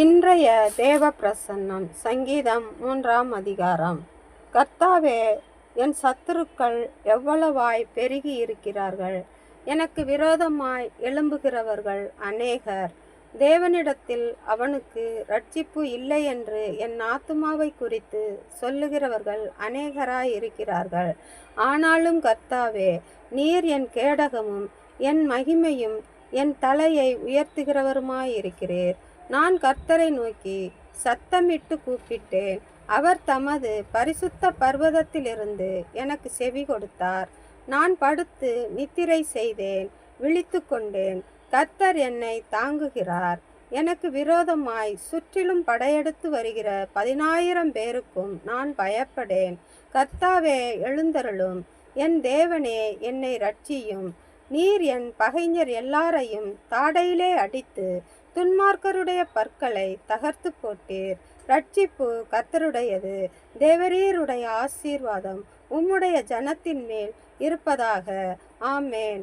இன்றைய தேவ பிரசன்னம் சங்கீதம் 3ஆம் அதிகாரம். கர்த்தாவே, என் சத்துருக்கள் எவ்வளவாய் பெருகி இருக்கிறார்கள்! எனக்கு விரோதமாய் எழும்புகிறவர்கள் அநேகர். தேவனிடத்தில் அவனுக்கு இரட்சிப்பு இல்லை என்று என் ஆத்துமாவை குறித்து சொல்லுகிறவர்கள் அநேகராய் இருக்கிறார்கள். ஆனாலும் கர்த்தாவே, நீர் என் கேடகமும் என் மகிமையும் என் தலையை உயர்த்துகிறவருமாயிருக்கிறீர். நான் கர்த்தரை நோக்கி சத்தமிட்டு கூப்பிட்டேன். அவர் தமது பரிசுத்த பர்வதத்திலிருந்து எனக்கு செவி கொடுத்தார். நான் படுத்து நித்திரை செய்தேன், விழித்து கொண்டேன். கர்த்தர் என்னை தாங்குகிறார். எனக்கு விரோதமாய் சுற்றிலும் படையெடுத்து வருகிற 10,000 பேருக்கும் நான் பயப்படேன். கர்த்தாவே, எழுந்தருளும். என் தேவனே, என்னை இரட்சியும். நீர் என் பகைஞர் எல்லாரையும் தாடையிலே அடித்து துன்மார்க்கருடைய பற்களை தகர்த்து போட்டீர். இரட்சிப்பு கர்த்தருடையது. தேவரீருடைய ஆசீர்வாதம் உம்முடைய ஜனத்தின் மேல் இருப்பதாக. ஆமேன்.